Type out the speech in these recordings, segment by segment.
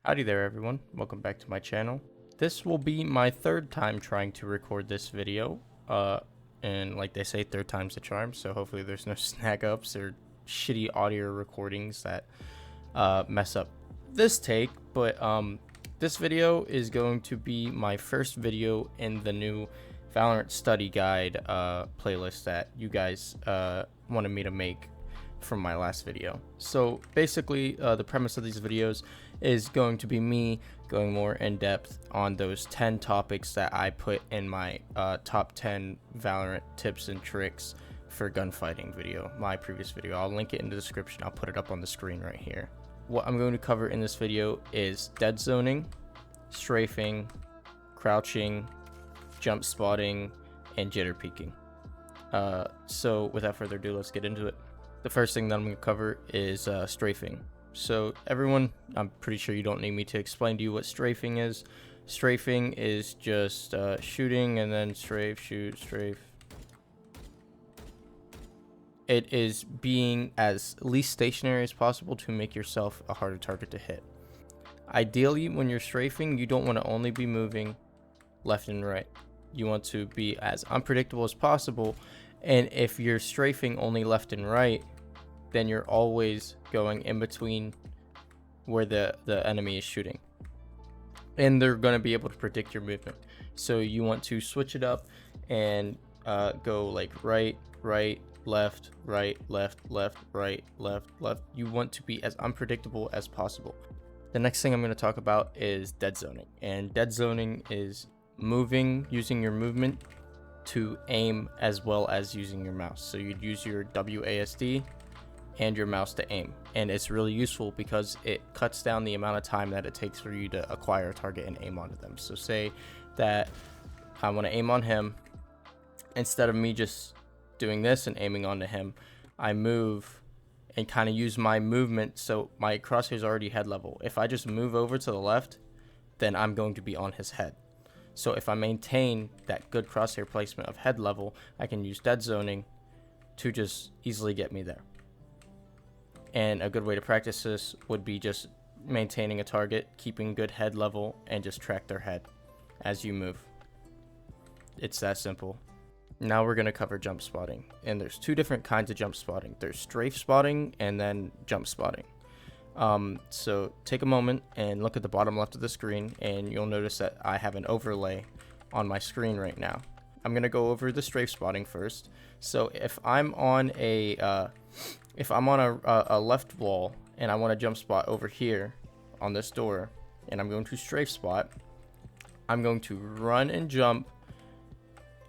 Howdy there everyone, welcome back to my channel. This will be my third time trying to record this video, and like they say, third time's the charm, so hopefully there's no snag ups or shitty audio recordings that mess up this take. But this video is going to be my first video in the new Valorant Study guide playlist that you guys wanted me to make from my last video. So basically the premise of these videos is going to be me going more in depth on those 10 topics that I put in my top 10 Valorant tips and tricks for gunfighting video, my previous video. I'll link it in the description. I'll put it up on the screen right here. What I'm going to cover in this video is dead zoning, strafing, crouching, jump spotting, and jitter-peaking. So without further ado, let's get into it. The first thing that I'm going to cover is strafing. So everyone, I'm pretty sure you don't need me to explain to you what strafing is. Strafing is just shooting and then strafe, shoot, strafe. It is being as least stationary as possible to make yourself a harder target to hit. Ideally, when you're strafing, you don't want to only be moving left and right. You want to be as unpredictable as possible. And if you're strafing only left and right, then you're always going in between where the enemy is shooting. And they're going to be able to predict your movement. So you want to switch it up and go like right, right, left, right, left, left, right, left, left. You want to be as unpredictable as possible. The next thing I'm going to talk about is dead zoning. And dead zoning is moving using your movement to aim as well as using your mouse. So you'd use your WASD and your mouse to aim, and it's really useful because it cuts down the amount of time that it takes for you to acquire a target and aim onto them. So say that I want to aim on him, instead of me just doing this and aiming onto him, I move and kind of use my movement. So my crosshair is already head level. If I just move over to the left, then I'm going to be on his head. So if I maintain that good crosshair placement of head level, I can use dead zoning to just easily get me there. And a good way to practice this would be just maintaining a target, keeping good head level, and just track their head as you move. It's that simple. Now we're going to cover jump spotting. And there's two different kinds of jump spotting. There's strafe spotting and then jump spotting. So take a moment and look at the bottom left of the screen, and you'll notice that I have an overlay on my screen right now. I'm going to go over the strafe spotting first. So if I'm on a left wall and I want to jump spot over here on this door, and I'm going to strafe spot, I'm going to run and jump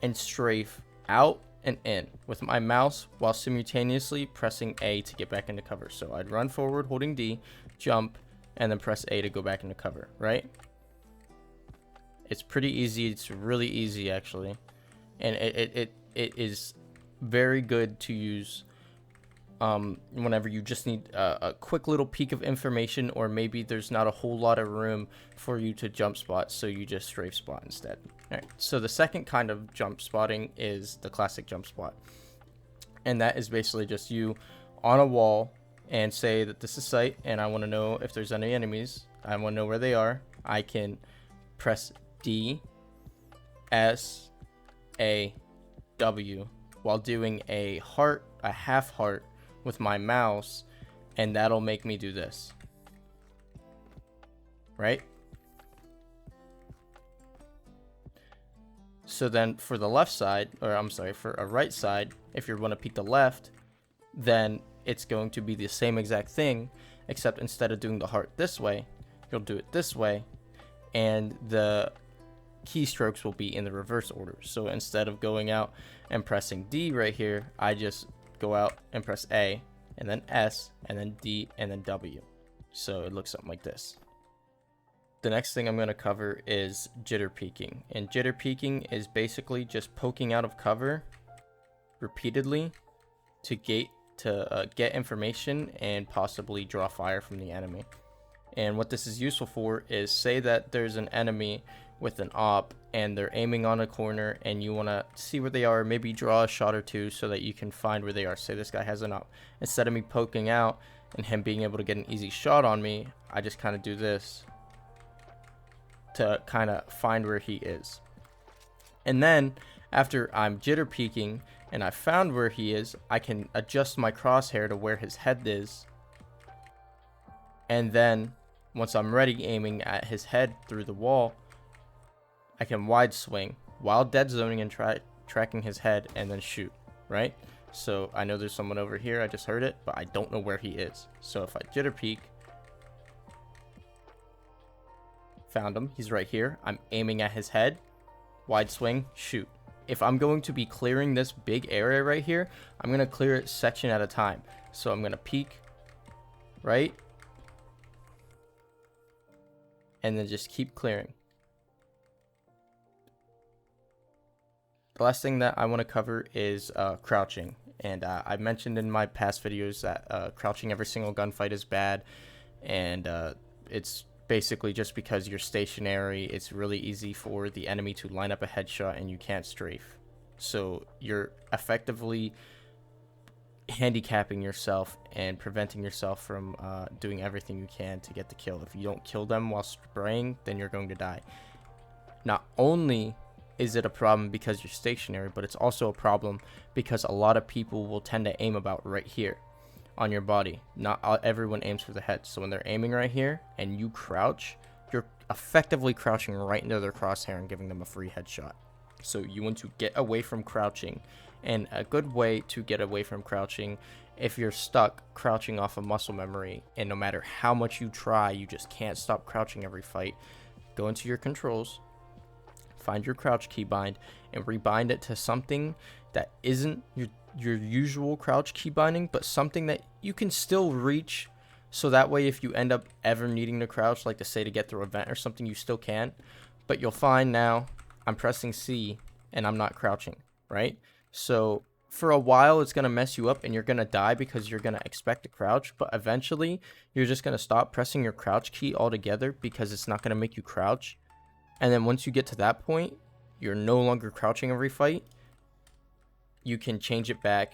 and strafe out and in with my mouse while simultaneously pressing A to get back into cover. So I'd run forward holding D, jump, and then press A to go back into cover, right? It's pretty easy. It's really easy actually. And it is very good to use whenever you just need a quick little peek of information, or maybe there's not a whole lot of room for you to jump spot, so you just strafe spot instead. All right, so the second kind of jump spotting is the classic jump spot, and that is basically just you on a wall and say that this is sight and I want to know if there's any enemies. I want to know where they are. I can press D, S, A, W while doing a heart, a half heart with my mouse, and that'll make me do this, right? So then for the left side, or I'm sorry, for a right side, if you want to peek the left, then it's going to be the same exact thing, except instead of doing the heart this way, you'll do it this way, and the keystrokes will be in the reverse order. So instead of going out and pressing D right here, I just go out and press A, and then S, and then D, and then W. So it looks something like this. The next thing I'm going to cover is jitter-peaking. And jitter-peaking is basically just poking out of cover repeatedly to get information and possibly draw fire from the enemy. And what this is useful for is, say that there's an enemy with an op and they're aiming on a corner and you want to see where they are, maybe draw a shot or two so that you can find where they are. Say this guy has an op. Instead of me poking out and him being able to get an easy shot on me, I just kind of do this to kind of find where he is. And then after I'm jitter-peaking and I found where he is, I can adjust my crosshair to where his head is. And then once I'm ready aiming at his head through the wall, I can wide swing while dead zoning and tracking his head and then shoot, right? So I know there's someone over here, I just heard it, but I don't know where he is. So if I jitter-peak, found him, he's right here, I'm aiming at his head, wide swing, shoot. If I'm going to be clearing this big area right here, I'm going to clear it section at a time. So I'm going to peek, right? And then just keep clearing. The last thing that I want to cover is crouching. And I mentioned in my past videos that crouching every single gunfight is bad. And it's basically just because you're stationary, it's really easy for the enemy to line up a headshot and you can't strafe. So you're effectively handicapping yourself and preventing yourself from doing everything you can to get the kill. If you don't kill them while spraying, then you're going to die. Not only is it a problem because you're stationary, but it's also a problem because a lot of people will tend to aim about right here on your body. Not everyone aims for the head. So when they're aiming right here and you crouch, you're effectively crouching right into their crosshair and giving them a free headshot. So you want to get away from crouching. And a good way to get away from crouching, if you're stuck crouching off of muscle memory and no matter how much you try, you just can't stop crouching every fight, go into your controls, find your crouch keybind and rebind it to something that isn't your usual crouch key binding, but something that you can still reach, so that way if you end up ever needing to crouch, like to say to get through a vent or something, you still can. But you'll find now I'm pressing C and I'm not crouching, right? So for a while it's going to mess you up and you're going to die because you're going to expect to crouch, but eventually you're just going to stop pressing your crouch key altogether because it's not going to make you crouch. And then once you get to that point, you're no longer crouching every fight. You can change it back.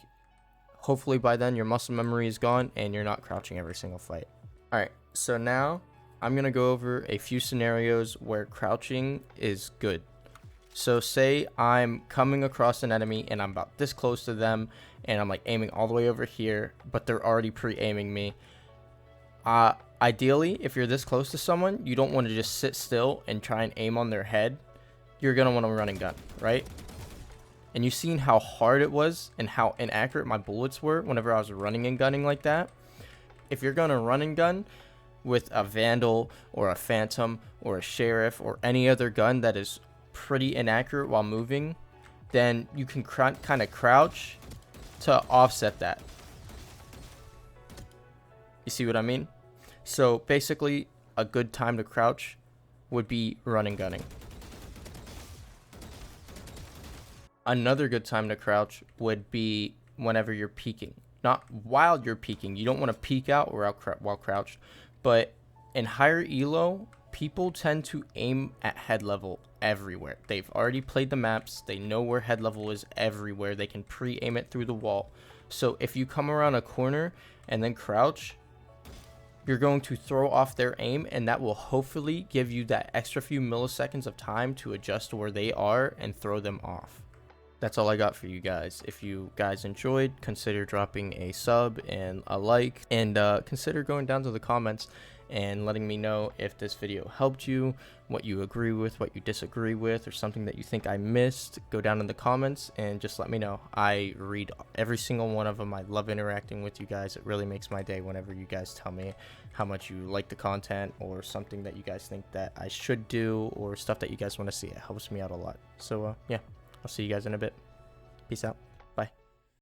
Hopefully by then your muscle memory is gone and you're not crouching every single fight. Alright, so now I'm going to go over a few scenarios where crouching is good. So say I'm coming across an enemy and I'm about this close to them and I'm like aiming all the way over here, but they're already pre-aiming me. Ideally, if you're this close to someone, you don't want to just sit still and try and aim on their head. You're going to want to run and gun, right? And you've seen how hard it was and how inaccurate my bullets were whenever I was running and gunning like that. If you're going to run and gun with a Vandal or a Phantom or a Sheriff or any other gun that is pretty inaccurate while moving, then you can kind of crouch to offset that. You see what I mean? So basically a good time to crouch would be running gunning. Another good time to crouch would be whenever you're peeking. Not while you're peeking. You don't want to peek out while crouched. But in higher elo, people tend to aim at head level everywhere. They've already played the maps. They know where head level is everywhere. They can pre-aim it through the wall. So if you come around a corner and then crouch, you're going to throw off their aim, and that will hopefully give you that extra few milliseconds of time to adjust to where they are and throw them off. That's all I got for you guys. If you guys enjoyed, consider dropping a sub and a like, and consider going down to the comments and letting me know if this video helped you, what you agree with, what you disagree with, or something that you think I missed. Go down in the comments and just let me know. I read every single one of them. I love interacting with you guys. It really makes my day whenever you guys tell me how much you like the content or something that you guys think that I should do or stuff that you guys want to see. It helps me out a lot. So yeah, I'll see you guys in a bit. Peace out.